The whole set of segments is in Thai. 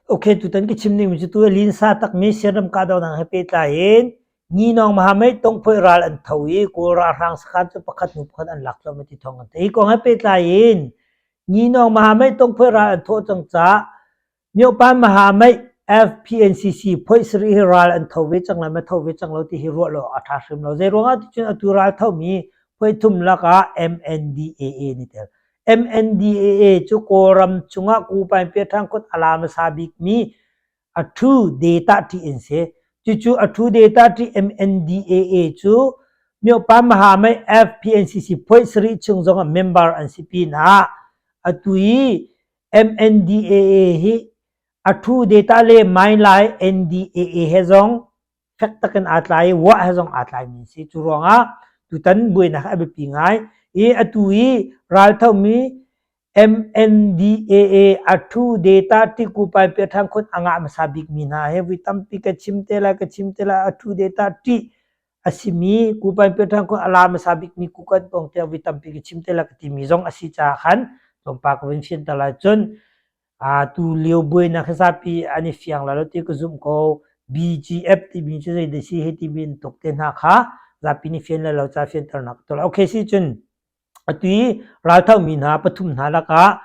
โอเคตุตันกิชิมนี่มันจะตัวลินซาตักมีเสียรำกาดาวนังเฮเปตาเห็นนี่น้องมหาไม่ต้องพูดรัลอันทวีกูราทางสกัดจะประคัดนุบคันอันหลักเราไม่ติดทองกันแต่อีกองเฮเปตาเห็นนี่น้องมหาไม่ต้องพูดรัลอันโทจังจ้าเนียวปานมหาไม่ FPNCC พูดสรีรัลอันทวีจังเลยไม่ทวีจังเราที่ฮิรัวเราอัฐาชิมเราเจรวงอ่ะที่จุนอัตุรัลเท่ามีพูดทุ่มละกา MNDAA นี่เถอะ MNDAA จุโกรัมจุงะกูไปเปียทางคนอลามซาบิกมีอัตุเดต้าที่อินเซจุอัตุเดต้าที่ MNDAA จุมีปามหาไม่ FPNCC พูดสรีจุงจงอ่ะ member อันสิปีนะอัตุย MNDAA ฮีอัตุเดต้าเลไม่ไล NDAA เฮซงแฟกต์กันอัตไลวะเฮซงอัตไลมินสิจุรองอ่ะตุตันบุยนะอับปีง่ายอัตุยรัลเท่ามี MNDAA อัตุเดต้าที่กูไปเปียทางคนอ่างมาซาบิกมีนะเฮวิตัมปิกชิมเตลอัตุเดต้าที่อาศิมีกูไปเปียทางคนอลามซาบิกมีกูกันปองเตวิตัมปิกชิมเตลกติมีจงอาศิจาขันจงปากวินชินตลาดจนtu liu bui na khasapi ani fiang la ti ko zum ko BGF ti bi che de si he ti bin tok te na kha za pi ni fian la lo cha fian tar nak to okay si chun atui ra thau mi na pathum na la ka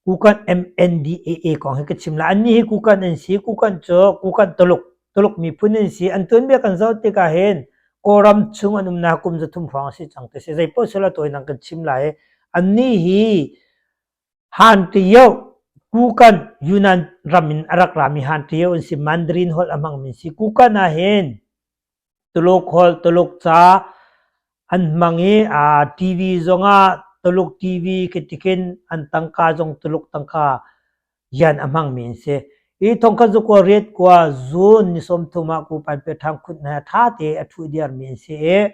ku kan MNDAA ko he ka chim la ani he ku kan en si ku kan cho ku kan tolok mi phun en si an tun be kan zo te ka hen koram chung anum na kum za thum phang si chang te se zai po sela toy nang kan chim la he ani hi han ti yo kukan Yunan ramin arak rami hantiyo si Mandarin hol amang min si kukan na hen tulok hol tulok cha an mangi TV zonga tulok TV kitikin an tangka zong tulok tangka yan amang min se tongka zuko red kwa zone ni som thuma ku pan pe thang khut na tha te athu diar min se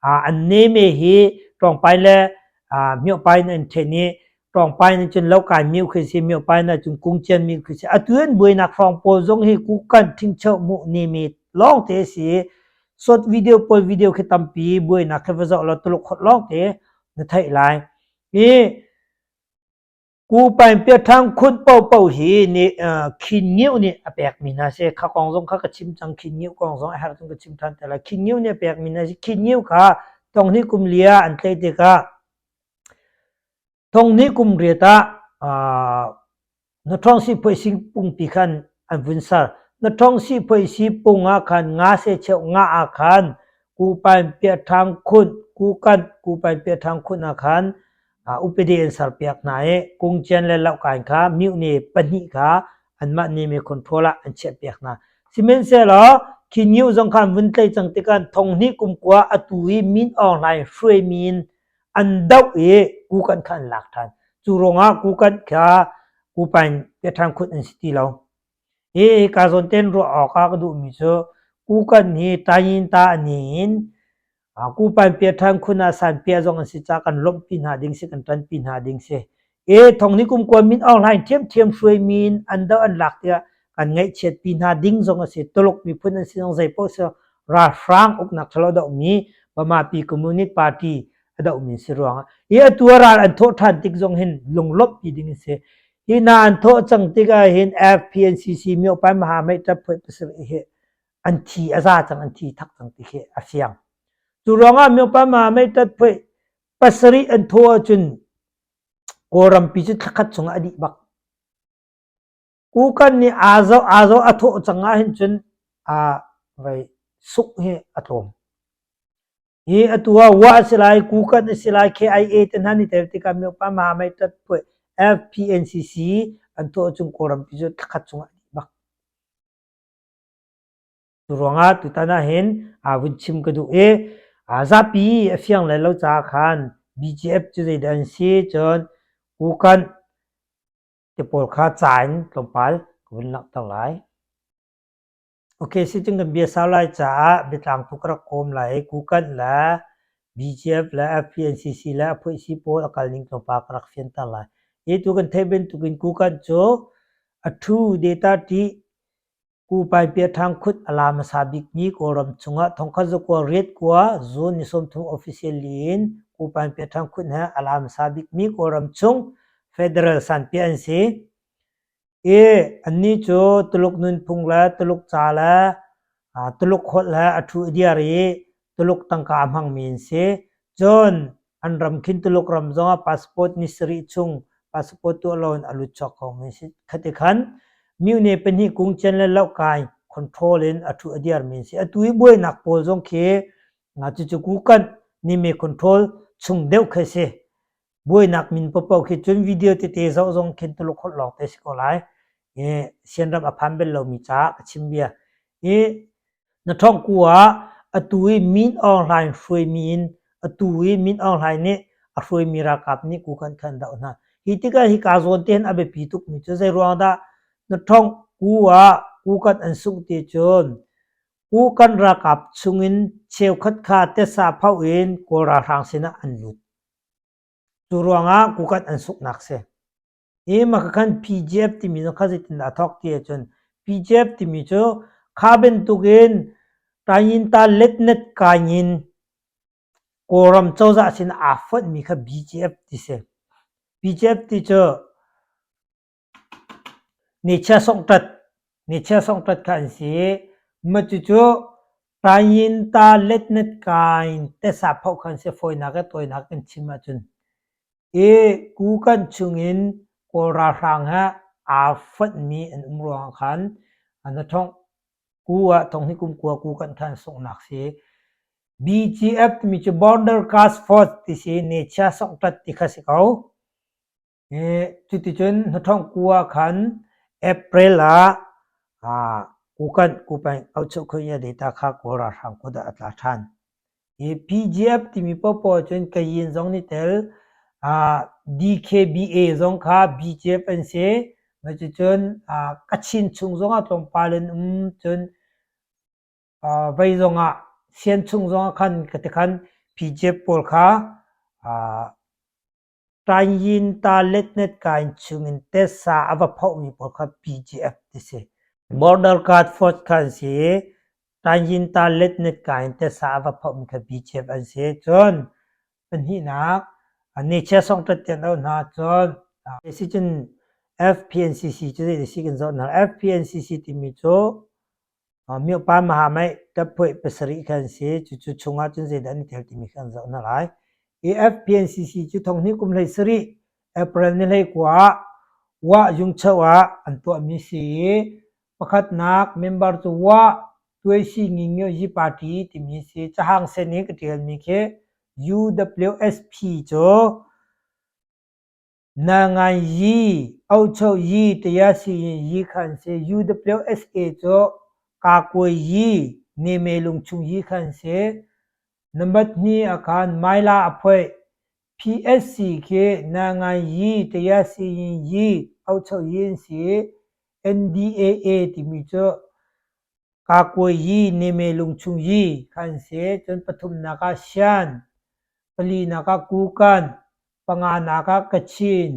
an neme hi tong pai le myo pai nen theniตรองไปในจนแล้วการมิวคือสิมิวไปในจนกุ้งเจียนมิวคือสิอัตวนบุยนักฟองโปจงให้กูกันทิ้งเช่ามุนิมิตลองเตสิสดวิดีโอปอยวิดีโอคือตั้มปีบุยนักเฟซเราตลกขดลองเตในไทยไลน์นี่กูไปเปียทางคุณเป่าหีนี่ขินนิ้วนี่แปลกมีนะเสข้ากองซงข้ากระชิมจังขินนิ้วกองซงไอ้หาต้องกระชิมทันแต่ละขินนิ้วเนี่ยแปลกมีนะสิขินนิ้วค่ะตรงนี้กุมเลียอันเตติกะทงนี้กุมเรียตานท้องสิพอยสิปุงปีขันอันวินซาร์นท้องสิพอยสิปุงอาคันงาเสเชงาอาคันกูไปเปียทางคุณกูไปเปียทางคุณอาคันอุปเดนสารเปียกไหนกุงเจนและเล่าการค้ามิวเนปนิค้าอันมันนี่มีคนทั่วละอันเชเปียกนะสิเมนเซลคินิวจงคันวินเตจังติกันทงนี้กุมกว่าอตุยมินออนไลน์ฟรีมินอันดาวกูกันขันหลักฐานจูรงกูกันข้ากูไปเปียทางคุณอินสติเราการสนเต้นรัวออกก็ดูมิโซกูกันนี่ตายินตานินกูไปเปียทางคุณอาสันเปียจงอันสิจากกันลบปินหาดิ่งเสกันตันปินหาดิ่งเสทองนี้กุมกวนมินออนไลน์เทียมช่วยมินอันดาวอันหลักเดียกันไงเช็ดปินหาดิ่งจงอันสิตลกมีพุ่นอันสิจงใจโพสราฟรังอุกนักทะเลาะดอกมีประมาปีคอมมิวนิสต์พาร์ตี้ดอกมีสิรวงตัวราอันโททันติกจงเห็นลงลบปีดิ่งเสนานโทจังติกาเห็น FPNCC มีออกไปมหาไม่จับเพื่อประสิทธิอันทีอาซาจังอันทีทักจังติกอาเซียงจุรองมีออกไปมหาไม่จับเพื่อประสิทธิอันโทจุนโกรัมพิจิตทักจงอดีบักกูกันนี่อาโซอัโทจังเห็นจุนไว้สุกเฮอัโทมตัวว่าสิไลกูกันสิไล KIA ตันหันนี่แต่ที่การมีออกไปมหาไม่จับเพื่อFPNCC อันโตจุงโครัมพิจุดขัดจุงบักตุรองตุตานาเห็นวินชิมกระดูซาปีเฟียงเลยเราจากขัน BGF จุดเดินซีจนกูกันจะปวดขาจ่ายลงไปกุนหลักต่างหลายโอเคสิจึงกันเบียร์สาวไลจ่าเบียร์ต่างทุกระคมไหลกูกันและ BGF และ FPNCC และผู้สิโพอากาศลิงตรงปากรักเฟียนต่างหลายtu kan theben tu kan ku kan cho athu data ti ku pai pe thang khut alam sabik ni ko ram chunga thongkha zo ko red kwa zone ni som thum official lin ku pai pe thang khut ha alam sabik ni ko ram chung federal san pian se อันนี้จูตลุกนุนพุงละตลุกจาละตลุกขดละอทุเดียรีตลุกตังกามหังมีนเสจนอันรำคินตลุกรำจงพาสปอร์ตนิสริชุงพาสปอร์ตตัวลอนอลุชอกของมีนสิขัดขันมิวเนเป็นที่กุงเชนและเล่ากายคอนโทรลอทุเดียร์มีนเสอตุยบวยนักโพจงเคงาจุกุกันนี่มีคอนโทรลชุงเดียวเคเสบวยนักมินปะปอกจนวิดีโอที่เตะจงคินตลุกขดหลอกเตสก็ไลเสียนรับอภันเบลเรามีจ้าชิมเบียนัทองกัวตุยมินออนไลน์ช่วยมินตุยมินออนไลน์เนี่ยช่วยมีราคานี่กูกันขันดาวนะฮิติกาฮิกาโซนเทนอเบปีตุกมิจะใจรัวดานัทองกัวกูกันอันสุกเตจนกูกันราคาชุงินเชวขัดขาเตสาพาวินกูราทางเสนาอันลุดจุรัวงากูกันอันสุกนักเสมาคัน PGF ที่มีนข้าศึกนักทอกที่จน PGF ที่มีจูข้าเป็นตุกินตายินตาเล็ดเน็ตกายินโกรมเจ้าจะสินอาฟันมีข้า BGF ที่เส BGF ที่จูนิชาส่งตัดกันสิมาจูตายินตาเล็ดเน็ตกายินแต่สาพกันเสฟอยนักตัวนักกันชิมาจุนกูกันชุงินกูรารังฮะอาฟัดมีอันรวงขันอันนั้นท้องกูท้องที่กูกันทันส่งนักเสีย BGF มีจะ Border Task Force ที่เสียเนชาส่งตัดที่ข้าศึกเขาจุดที่จนนั้นท้องกูขันเอพริลละกูไปเอาชุกขยะเดต้าข้ากูรารังกูได้อัตราทันPGF ที่มีพ่อจนกยินจงนิเทลDKBA จงข้า BGF เป็นเสมาจนกัดชินชุงจงตรงปาเลนจนไปจงเสียนชุงจงขันกติขัน PGF ปอลข้าตายินตาเล็ดเน็ตการชุงินเตสาอวพาวมีปอลข้า PGF ที่เส Border Guard Force ขันเสตายินตาเล็ดเน็ตการเตสาอวพาวมีข้า BGF อันเสจนเป็นที่นักอันนี้เชื่อส่งตัดเตียนเอาหน้าจนสิจน FPNCC จะได้สิกันจนนะ FPNCC ที่มีโจมีอปามหาไม่แต่เพื่อเป็นสริกันเสียจุดชงอาจจะได้นี่เท่าที่มีกันจนนะไรFPNCC จุดทองนี้กุมเลยสริเอเปรนนี่เลยกว่ายุงเชวะอันตัวมีสีประคัดนักเมมเบอร์ตัวตัวสิงิงอยู่ยี่ปาร์ตี้ที่มีสีจะห่างเส้นนี้ก็เดียวมีแค่ UWSP โจนางยีเอาเช่ายีแต่ยาสียีขันเส UWSA โจกากวยยีเนเมลุงชุงยีขันเสนับนี้อาการไม่ลาอภัย PSC เคนางยีแต่ยาสียีเอาเช่ายีเส NDAA ที่มีโจกากวยยีเนเมลุงชุงยีขันเสจนปฐุมนาคาเชียนปลีนาคากูกันปังานาคากชิน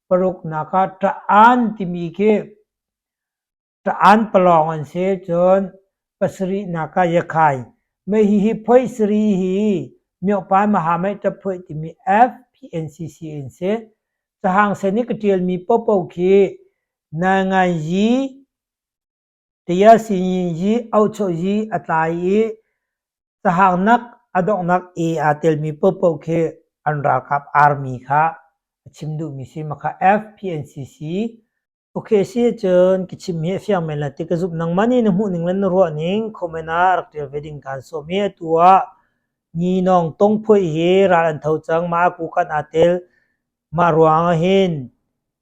ปรุกนาคาตะอันที่มีแค่ตะอันปลองอันเสียจนปัสรินาคายขายไม่ฮิพอยสรีฮีมีอปายมหาไม่จะพอยที่มี FPNCC อันเสียจะห่างเส้นนี้ก็เจียลมีปปโอเคนางยีเตียสิยีเอาโชยีอัตายจะห่างนักอดอกนักอาเตลมีปปโอเคอันรักกับอาร์มีค่ะชิมดูมีสิมาค่ะ FPNCC โอเคเสียจนกิชิมเฮียฟิยังเมลันติกซุบนังมันนี่นหูหนึ่งเล่นรัวนิ่งคอมเมนารักเดียวเวดิ้งการโซเมียตัวนีน้องต้องพูดเฮรันเท่าจังมากูกันอาเตลมารัวงเห็น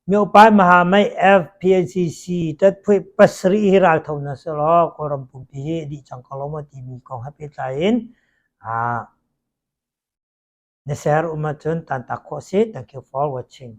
มีอุปายมหาไม่ FPNCC ตัดพูดปัสรีเฮรักเท่านั้นสลอคอรัมปุ่มพีดีจังกลอมที่มีกองฮับเปิดใจน์Neser umatun tantak kosi. Thank you for watching.